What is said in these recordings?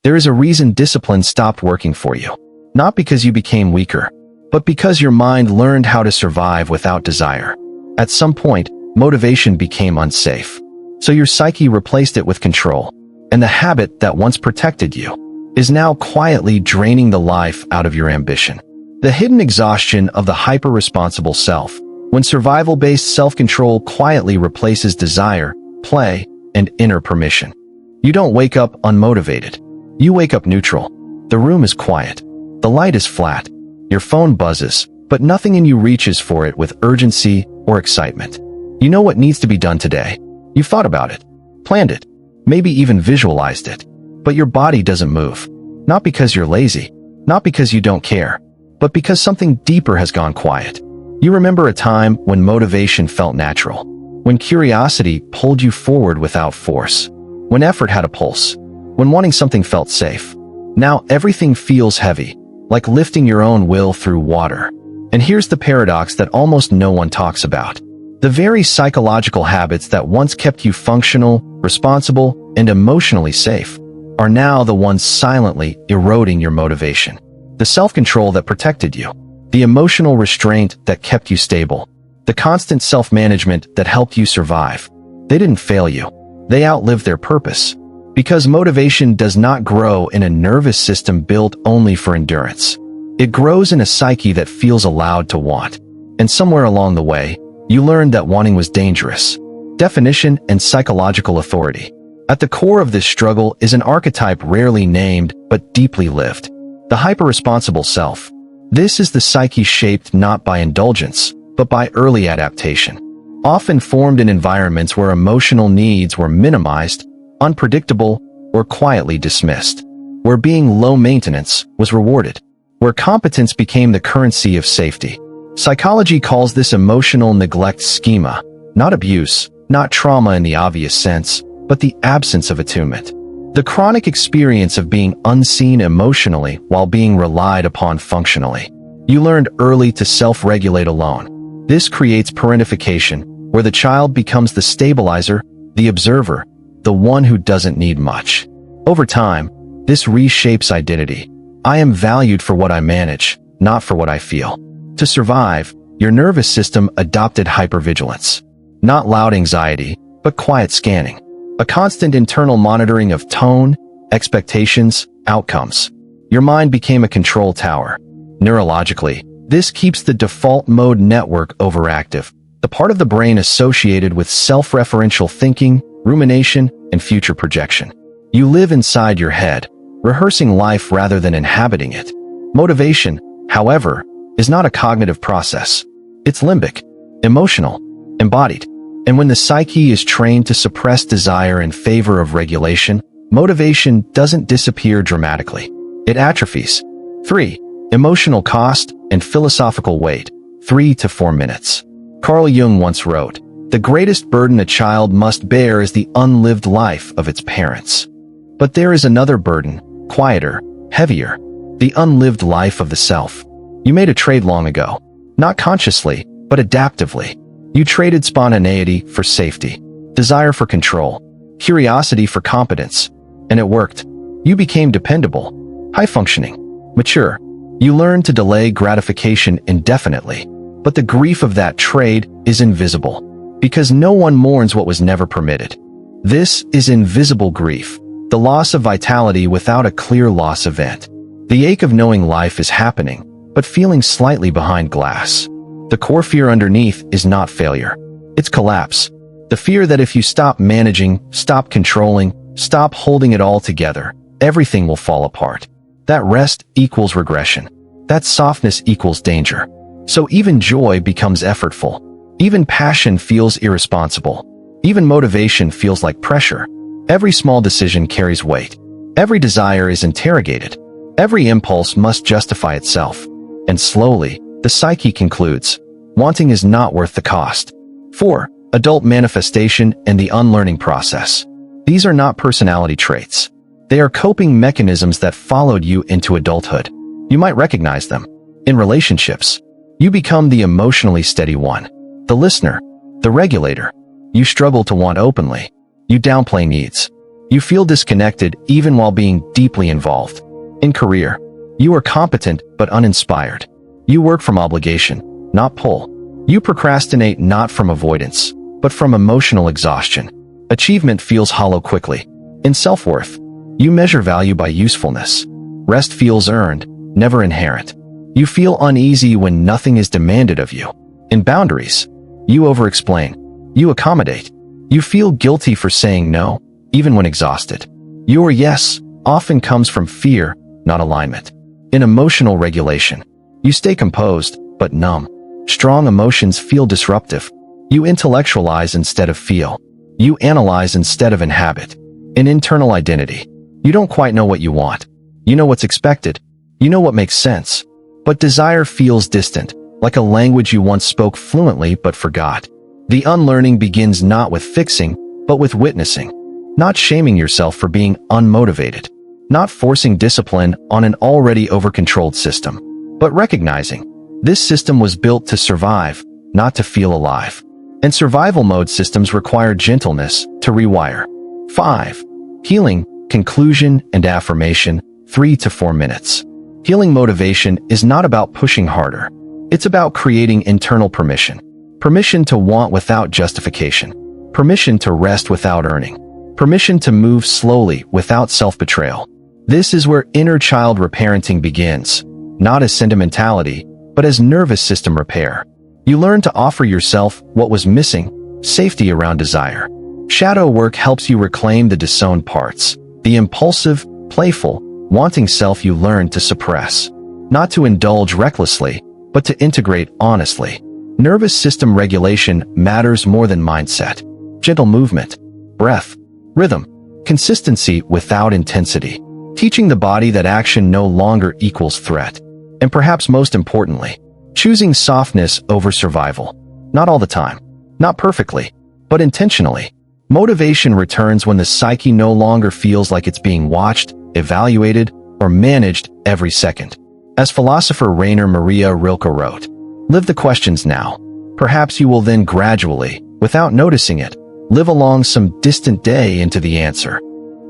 There is a reason discipline stopped working for you. Not because you became weaker, but because your mind learned how to survive without desire. At some point, motivation became unsafe. So your psyche replaced it with control. And the habit that once protected you is now quietly draining the life out of your ambition. The hidden exhaustion of the hyper-responsible self, when survival-based self-control quietly replaces desire, play, and inner permission. You don't wake up unmotivated. You wake up neutral. The room is quiet. The light is flat. Your phone buzzes, but nothing in you reaches for it with urgency or excitement. You know what needs to be done today. You've thought about it, planned it, maybe even visualized it. But your body doesn't move. Not because you're lazy, not because you don't care, but because something deeper has gone quiet. You remember a time when motivation felt natural, when curiosity pulled you forward without force, when effort had a pulse, when wanting something felt safe. Now everything feels heavy, like lifting your own will through water. And here's the paradox that almost no one talks about. The very psychological habits that once kept you functional, responsible, and emotionally safe are now the ones silently eroding your motivation. The self-control that protected you, the emotional restraint that kept you stable, the constant self-management that helped you survive. They didn't fail you. They outlived their purpose. Because motivation does not grow in a nervous system built only for endurance. It grows in a psyche that feels allowed to want. And somewhere along the way, you learned that wanting was dangerous. Definition and psychological authority. At the core of this struggle is an archetype rarely named but deeply lived. The hyper-responsible self. This is the psyche shaped not by indulgence, but by early adaptation. Often formed in environments where emotional needs were minimized, unpredictable, or quietly dismissed. Where being low maintenance was rewarded. Where competence became the currency of safety. Psychology calls this emotional neglect schema, not abuse, not trauma in the obvious sense, but the absence of attunement. The chronic experience of being unseen emotionally while being relied upon functionally. You learned early to self-regulate alone. This creates parentification, where the child becomes the stabilizer, the observer, the one who doesn't need much. Over time, this reshapes identity. I am valued for what I manage, not for what I feel. To survive, your nervous system adopted hypervigilance. Not loud anxiety, but quiet scanning. A constant internal monitoring of tone, expectations, outcomes. Your mind became a control tower. Neurologically, this keeps the default mode network overactive, the part of the brain associated with self-referential thinking, rumination, and future projection. You live inside your head, rehearsing life rather than inhabiting it. Motivation, however, is not a cognitive process. It's limbic, emotional, embodied. And when the psyche is trained to suppress desire in favor of regulation, motivation doesn't disappear dramatically. It atrophies. 3. Emotional cost and philosophical weight. 3 to 4 minutes. Carl Jung once wrote, "The greatest burden a child must bear is the unlived life of its parents." But there is another burden, quieter, heavier, the unlived life of the self. You made a trade long ago, not consciously, but adaptively. You traded spontaneity for safety, desire for control, curiosity for competence, and it worked. You became dependable, high-functioning, mature. You learned to delay gratification indefinitely, but the grief of that trade is invisible, because no one mourns what was never permitted. This is invisible grief, the loss of vitality without a clear loss event. The ache of knowing life is happening, but feeling slightly behind glass. The core fear underneath is not failure. It's collapse. The fear that if you stop managing, stop controlling, stop holding it all together, everything will fall apart. That rest equals regression. That softness equals danger. So even joy becomes effortful. Even passion feels irresponsible. Even motivation feels like pressure. Every small decision carries weight. Every desire is interrogated. Every impulse must justify itself. And slowly, the psyche concludes, wanting is not worth the cost. 4. Adult manifestation and the unlearning process. These are not personality traits. They are coping mechanisms that followed you into adulthood. You might recognize them. In relationships, you become the emotionally steady one, the listener, the regulator. You struggle to want openly. You downplay needs. You feel disconnected even while being deeply involved. In career, you are competent but uninspired. You work from obligation, not pull. You procrastinate not from avoidance, but from emotional exhaustion. Achievement feels hollow quickly. In self-worth, you measure value by usefulness. Rest feels earned, never inherent. You feel uneasy when nothing is demanded of you. In boundaries, you over-explain. You accommodate. You feel guilty for saying no, even when exhausted. Your yes often comes from fear, not alignment. In emotional regulation, you stay composed, but numb. Strong emotions feel disruptive. You intellectualize instead of feel. You analyze instead of inhabit. In internal identity, you don't quite know what you want. You know what's expected. You know what makes sense. But desire feels distant, like a language you once spoke fluently but forgot. The unlearning begins not with fixing, but with witnessing. Not shaming yourself for being unmotivated. Not forcing discipline on an already over-controlled system, but recognizing this system was built to survive, not to feel alive. And survival mode systems require gentleness to rewire. 5. Healing, conclusion, and affirmation, 3 to 4 minutes. Healing motivation is not about pushing harder. It's about creating internal permission. Permission to want without justification. Permission to rest without earning. Permission to move slowly without self-betrayal. This is where inner child reparenting begins, not as sentimentality, but as nervous system repair. You learn to offer yourself what was missing, safety around desire. Shadow work helps you reclaim the disowned parts, the impulsive, playful, wanting self you learned to suppress. Not to indulge recklessly, but to integrate honestly. Nervous system regulation matters more than mindset. Gentle movement, breath, rhythm, consistency without intensity. Teaching the body that action no longer equals threat. And perhaps most importantly, choosing softness over survival. Not all the time, not perfectly, but intentionally. Motivation returns when the psyche no longer feels like it's being watched, evaluated, or managed every second. As philosopher Rainer Maria Rilke wrote, "Live the questions now. Perhaps you will then gradually, without noticing it, live along some distant day into the answer."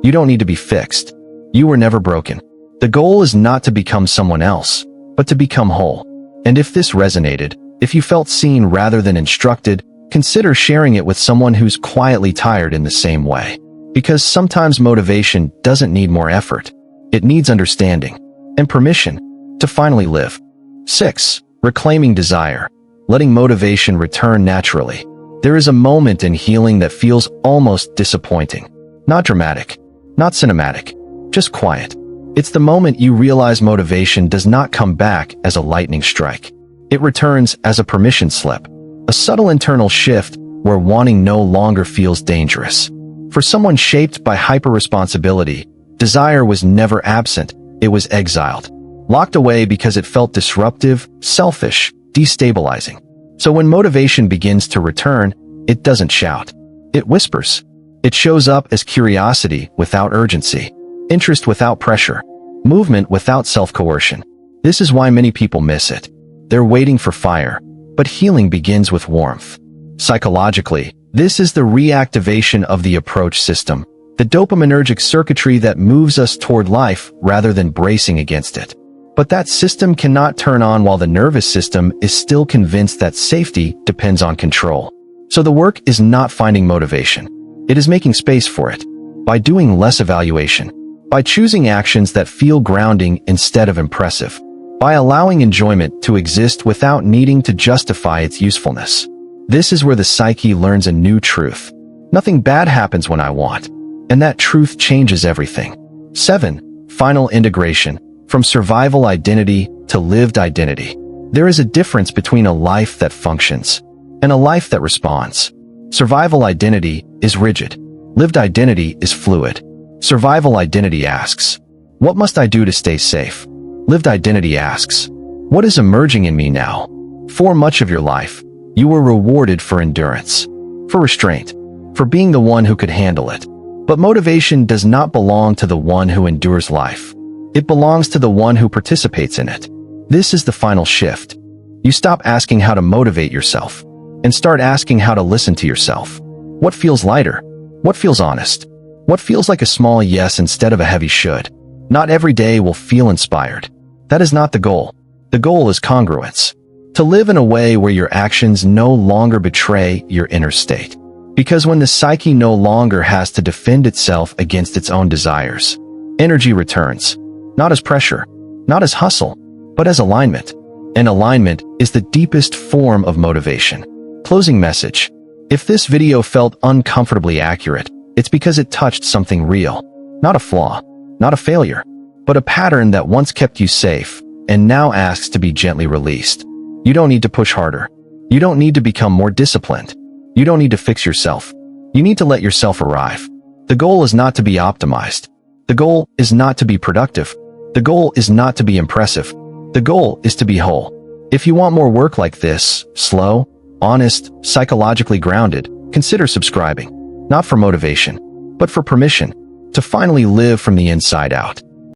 You don't need to be fixed. You were never broken. The goal is not to become someone else, but to become whole. And if this resonated, if you felt seen rather than instructed, consider sharing it with someone who's quietly tired in the same way. Because sometimes motivation doesn't need more effort. It needs understanding and permission to finally live. 6. Reclaiming desire. Letting motivation return naturally. There is a moment in healing that feels almost disappointing. Not dramatic, not cinematic, just quiet. It's the moment you realize motivation does not come back as a lightning strike. It returns as a permission slip. A subtle internal shift where wanting no longer feels dangerous. For someone shaped by hyper-responsibility, desire was never absent, it was exiled. Locked away because it felt disruptive, selfish, destabilizing. So when motivation begins to return, it doesn't shout. It whispers. It shows up as curiosity without urgency, interest without pressure, movement without self-coercion. This is why many people miss it. They're waiting for fire, but healing begins with warmth. Psychologically, this is the reactivation of the approach system, the dopaminergic circuitry that moves us toward life rather than bracing against it. But that system cannot turn on while the nervous system is still convinced that safety depends on control. So the work is not finding motivation. It is making space for it. By doing less evaluation. By choosing actions that feel grounding instead of impressive. By allowing enjoyment to exist without needing to justify its usefulness. This is where the psyche learns a new truth. Nothing bad happens when I want. And that truth changes everything. 7. Final integration. From survival identity to lived identity. There is a difference between a life that functions and a life that responds. Survival identity is rigid. Lived identity is fluid. Survival identity asks, what must I do to stay safe? Lived identity asks, what is emerging in me now? For much of your life, you were rewarded for endurance, for restraint, for being the one who could handle it. But motivation does not belong to the one who endures life. It belongs to the one who participates in it. This is the final shift. You stop asking how to motivate yourself and start asking how to listen to yourself. What feels lighter? What feels honest? What feels like a small yes instead of a heavy should. Not every day will feel inspired. That is not the goal. The goal is congruence. To live in a way where your actions no longer betray your inner state. Because when the psyche no longer has to defend itself against its own desires, energy returns. Not as pressure, not as hustle, but as alignment. And alignment is the deepest form of motivation. Closing message. If this video felt uncomfortably accurate, it's because it touched something real. Not a flaw, not a failure, but a pattern that once kept you safe and now asks to be gently released. You don't need to push harder. You don't need to become more disciplined. You don't need to fix yourself. You need to let yourself arrive. The goal is not to be optimized. The goal is not to be productive. The goal is not to be impressive. The goal is to be whole. If you want more work like this, slow, honest, psychologically grounded, consider subscribing. Not for motivation, but for permission to finally live from the inside out.